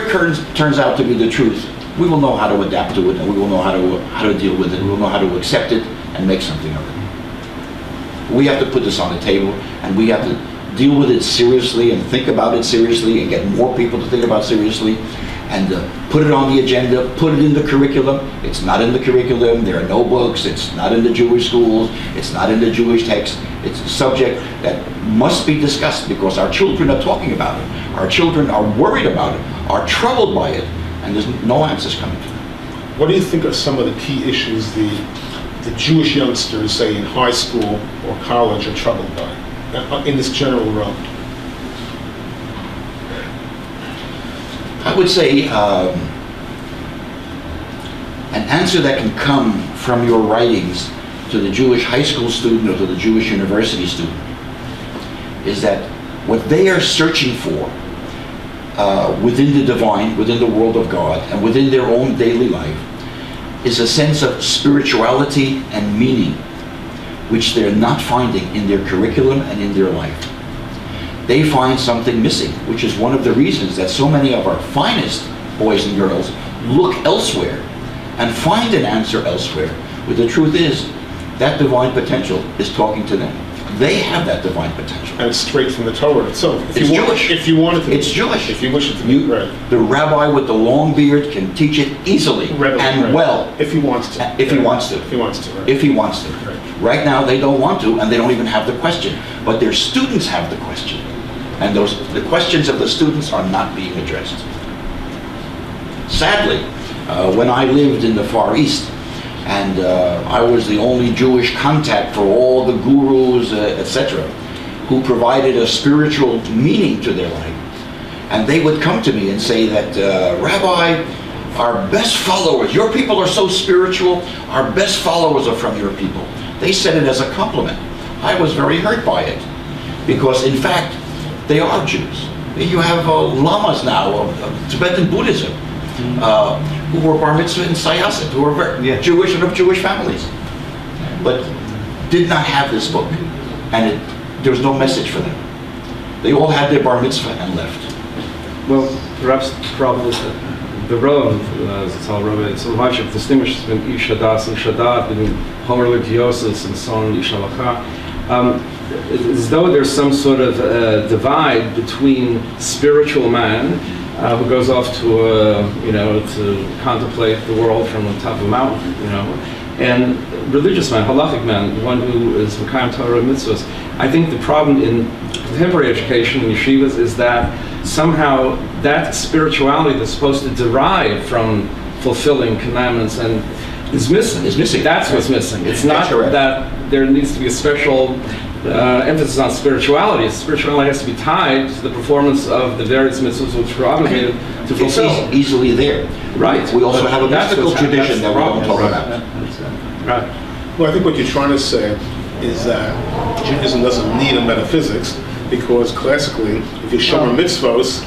turns out to be the truth, we will know how to adapt to it, and we will know how to deal with it. We will know how to accept it and make something of it. We have to put this on the table, and we have to deal with it seriously and think about it seriously and get more people to think about it seriously, and put it on the agenda, put it in the curriculum. It's not in the curriculum, there are no books, it's not in the Jewish schools, it's not in the Jewish text. It's a subject that must be discussed because our children are talking about it. Our children are worried about it, are troubled by it, and there's no answers coming to them. What do you think are some of the key issues the Jewish youngsters, say in high school or college, are troubled by in this general realm? I would say an answer that can come from your writings to the Jewish high school student or to the Jewish university student is that what they are searching for within the divine, within the world of God, and within their own daily life is a sense of spirituality and meaning which they're not finding in their curriculum and in their life. They find something missing, which is one of the reasons that so many of our finest boys and girls look elsewhere and find an answer elsewhere. But the truth is, that divine potential is talking to them. They have that divine potential. And it's straight from the Torah itself. It's Jewish. If you want it to be. It's Jewish. If you wish it to be. Right. The rabbi with the long beard can teach it easily and well. If he wants to. If he wants to. If he wants to. Right. If he wants to. Right. Right now they don't want to, and they don't even have the question. But their students have the question. And the questions of the students are not being addressed. Sadly, when I lived in the Far East, and I was the only Jewish contact for all the gurus, etc., who provided a spiritual meaning to their life. And they would come to me and say that, Rabbi, our best followers, your people are so spiritual, our best followers are from your people. They said it as a compliment. I was very hurt by it, because in fact, they are Jews. You have lamas now of Tibetan Buddhism, who were bar mitzvah and sayasit, who were very Jewish and of Jewish families, but did not have this book, and there was no message for them. They all had their bar mitzvah and left. Well, perhaps the problem is that the Rov, Rabbi, it's a much of distinguishes between Ish Hadas and Shadat, between Homer Ligiosis and so on, Ish Halacha. As though there's some sort of divide between spiritual man, who goes off to to contemplate the world from the top of a mountain, and religious man, halachic man, one who is Mekayim Torah mitzvahs. I think the problem in contemporary education in yeshivas is that somehow that spirituality that's supposed to derive from fulfilling commandments and is missing. Is missing. That's what's missing. It's not that there needs to be a special emphasis on spirituality. Spirituality has to be tied to the performance of the various mitzvahs which we're obligated to fulfill. It's easily there. Right. We also have a mystical tradition that we don't talk about. Right. Well, I think what you're trying to say is that Judaism doesn't need a metaphysics, because classically, if you shomer mitzvos,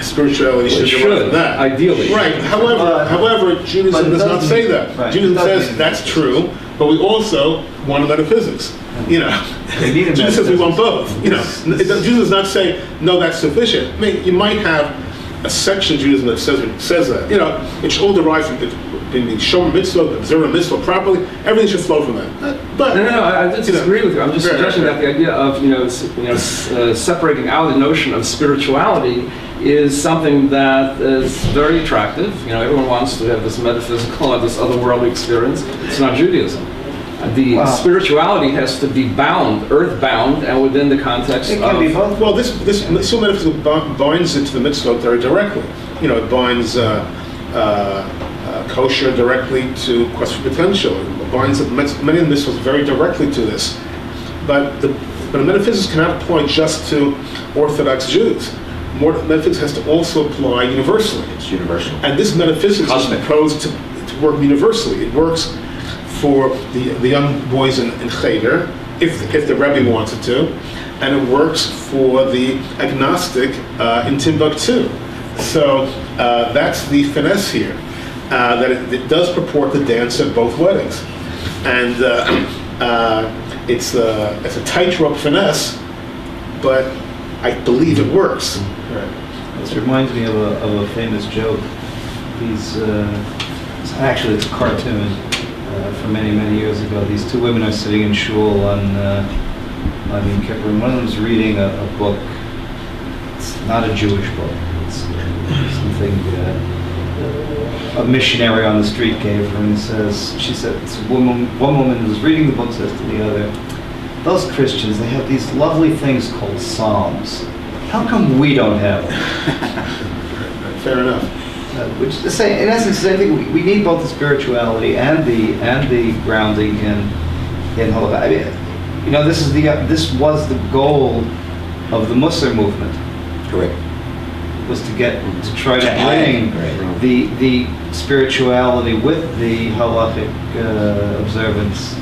spirituality should derive from that. Ideally. Right. However, Judaism does not say that. Right. Judaism says that's true, but we also want a metaphysics. Judaism says we want both. Judaism does not say no, that's sufficient. I mean, you might have a section of Judaism that says that. It should all derive from the shomer mitzvah, observe a mitzvah properly. Everything should flow from that. But no, I disagree with you. I'm just suggesting that the idea of separating out the notion of spirituality is something that is very attractive. Everyone wants to have this metaphysical, this otherworldly experience. It's not Judaism. The spirituality has to be bound, earth-bound, and within the context of... Well, this Summa Metaphysica binds it to the mitzvah very directly. It binds kosher directly to quest for potential. It binds many of the mitzvahs very directly to this. But the metaphysics cannot apply just to Orthodox Jews. Metaphysics has to also apply universally. It's universal. And this metaphysics is proposed to work universally. It works for the young boys in Cheder, if the Rabbi wants it to, and it works for the agnostic in Timbuktu. So that's the finesse here, that it does purport to dance at both weddings. And it's a tightrope finesse, but I believe it works. Right. This reminds me of a famous joke. Actually, it's a cartoon from many, many years ago. These two women are sitting in shul on Yom Kippur, and one of them is reading a book. It's not a Jewish book. It's something a missionary on the street gave her, and she said, one woman who's reading the book says to the other, "Those Christians, they have these lovely things called Psalms. How come we don't have them?" Fair enough. Which is to say, in essence, I think we need both the spirituality and the grounding in halakha. I mean, you know, this was the goal of the Musar movement. Correct. Was to try to bring the spirituality with the halachic observance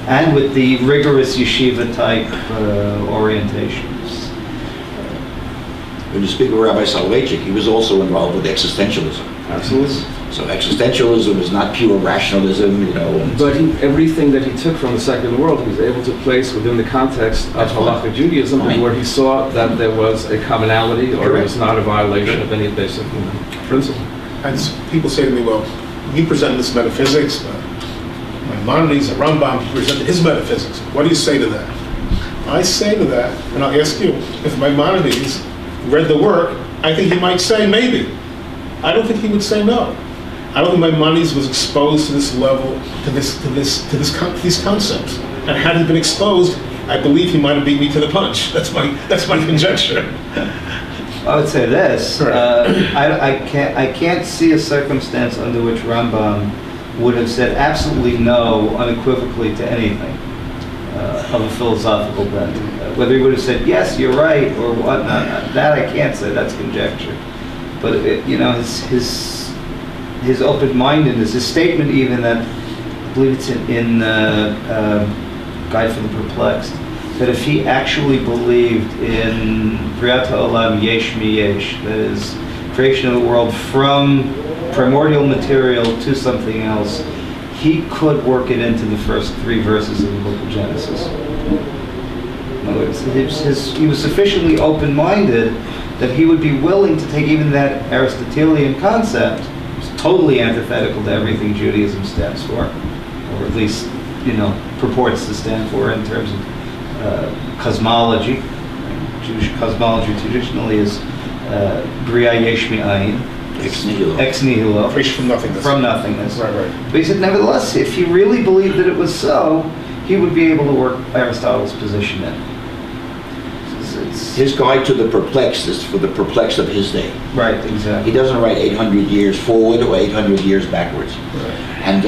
and with the rigorous yeshiva type orientations. When you speak of Rabbi Soloveitchik, he was also involved with existentialism. Absolutely. So existentialism is not pure rationalism, you know. But everything that he took from the secular world, he was able to place within the context of halakhic Judaism, where he saw that there was a commonality, or it was not a violation of any basic principle. And people say to me, well, you presented this metaphysics, Maimonides, the Rambam presented his metaphysics. What do you say to that? I say to that, and I'll ask you, if Maimonides read the work, I think he might say maybe. I don't think he would say no. I don't think Maimonides was exposed to this level, to these concepts. And had he been exposed, I believe he might have beat me to the punch. That's my conjecture. I would say this: Right. I can't see a circumstance under which Rambam would have said absolutely no, unequivocally to anything of a philosophical bent. Whether he would have said yes, you're right, or whatnot, that I can't say. That's conjecture. But his open-mindedness, his statement even that, I believe it's in Guide for the Perplexed, that if he actually believed in Briat HaOlam Yesh Mi Yesh, that is, creation of the world from primordial material to something else, he could work it into the first 3 verses of the book of Genesis. In other words, he was sufficiently open-minded that he would be willing to take even that Aristotelian concept, which is totally antithetical to everything Judaism stands for, or at least, purports to stand for in terms of cosmology. Jewish cosmology traditionally is Bria Yesh Me'ayin, Ex nihilo. Ex nihilo. Creation from nothingness. From nothingness. Right. But he said, nevertheless, if he really believed that it was so, he would be able to work Aristotle's position in. His guide to the perplexed is for the perplexed of his day. Right, exactly. He doesn't write 800 years forward or 800 years backwards. Right. And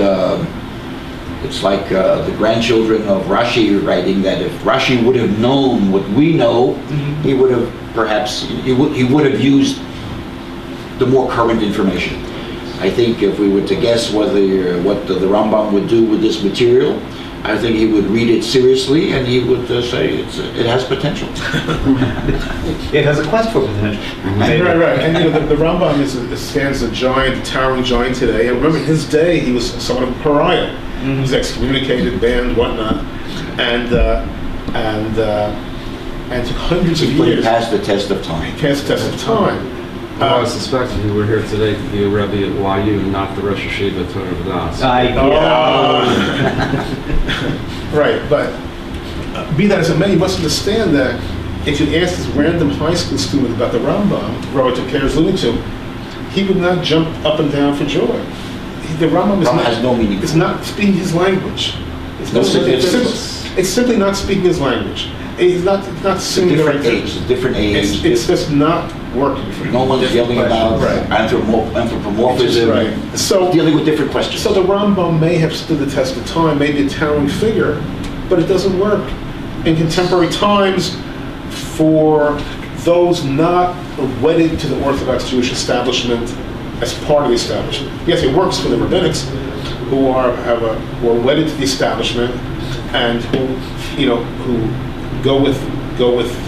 it's like the grandchildren of Rashi writing that if Rashi would have known what we know, he would have perhaps, he would have used the more current information. I think if we were to guess what the Rambam would do with this material, I think he would read it seriously and he would say it has potential. It has a quest for potential. Right. And the Rambam stands a giant, towering giant today. And remember, in his day, he was somewhat of a pariah. He was excommunicated, banned, whatnot, and took hundreds of But he years. passed the test of time. He passed the test of time. Well, I suspect if you were here today to be a Rabbi at YU, not the Rosh Hashiva at Torah V'das. Right, but be that as it may, you must understand that if you ask this random high school student about the Rambam, Rabbi Tokayer is alluding to, he would not jump up and down for joy. The Rambam has no meaning. It's not speaking his language. It's simply not speaking his language. It's not singing the right thing. It's a different age. It's just not working for him. No one's yelling about anthropomorphism. Right. So dealing with different questions. So the Rambam may have stood the test of time, may be a towering figure, but it doesn't work in contemporary times for those not wedded to the Orthodox Jewish establishment as part of the establishment. Yes, it works for the rabbinics who are wedded to the establishment and who go with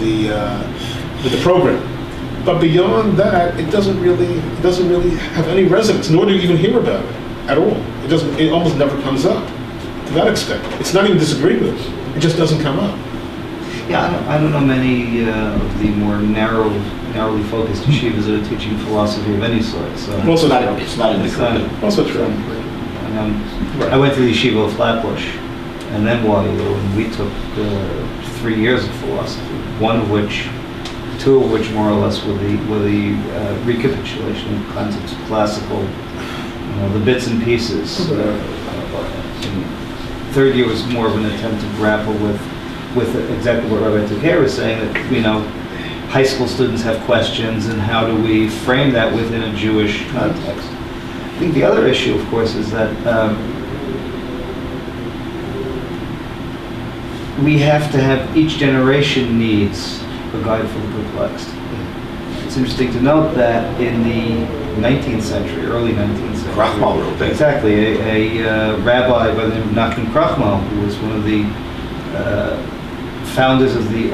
the program. But beyond that, it doesn't really have any resonance, nor do you even hear about it at all. It almost never comes up to that extent. It's not even disagreed with. It just doesn't come up. Yeah, I don't know many of the more narrow narrowly focused yeshivas that are teaching philosophy of any sort. So Also not, It's not in the curriculum. also true. I went to the yeshiva of Flatbush and then YU, and we took 3 years of philosophy, two of which more or less were the recapitulation of concepts of classical, the bits and pieces. Third year was more of an attempt to grapple with exactly what Rabbi Tokayer was saying, that high school students have questions, and how do we frame that within a Jewish context. I think the other issue, of course, is that we have to have, each generation needs a guide for the perplexed. It's interesting to note that in the 19th century, early 19th century, Krachmal wrote that. exactly, a rabbi by the name of Nachman Krachmal, who was one of the founders of the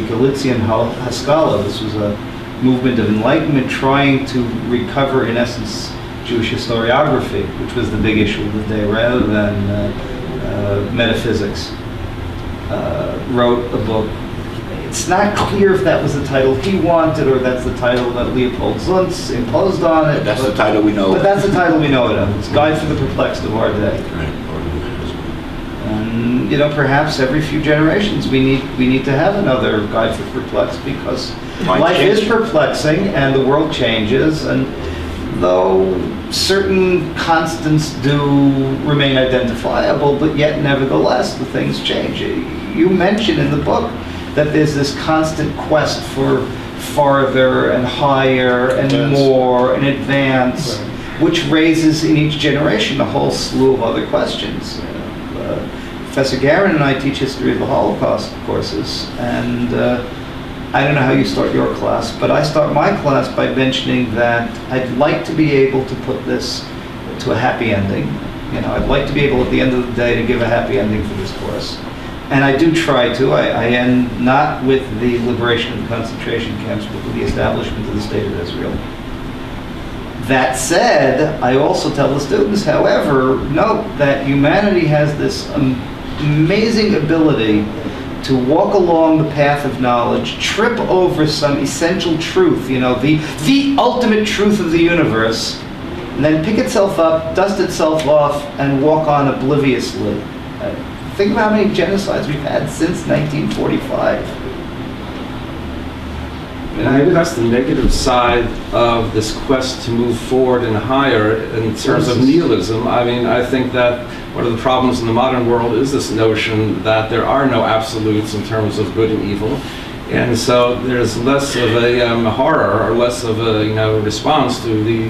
Galician Haskalah. This was a movement of enlightenment trying to recover, in essence, Jewish historiography, which was the big issue of the day, rather than metaphysics. Wrote a book. It's not clear if that was the title he wanted, or that's the title that Leopold Zuntz imposed on it. That's the title we know. But that's the title we know it of. It's Guide for the Perplexed of Our Day. And perhaps every few generations we need to have another Guide for the Perplexed, because life is perplexing and the world changes, and though certain constants do remain identifiable, but yet nevertheless the things change. You mention in the book that there's this constant quest for farther and higher and more and advance, which raises in each generation a whole slew of other questions. Professor Garrin and I teach history of the Holocaust courses, and I don't know how you start your class, but I start my class by mentioning that I'd like to be able to put this to a happy ending. I'd like to be able at the end of the day to give a happy ending for this course. And I do try to. I end not with the liberation of the concentration camps, but with the establishment of the State of Israel. That said, I also tell the students, however, note that humanity has this amazing ability to walk along the path of knowledge, trip over some essential truth, the ultimate truth of the universe, and then pick itself up, dust itself off, and walk on obliviously. Think of how many genocides we've had since 1945. Maybe that's the negative side of this quest to move forward and higher in terms of nihilism. I think that one of the problems in the modern world is this notion that there are no absolutes in terms of good and evil. And so there's less of a horror, or less of a response to the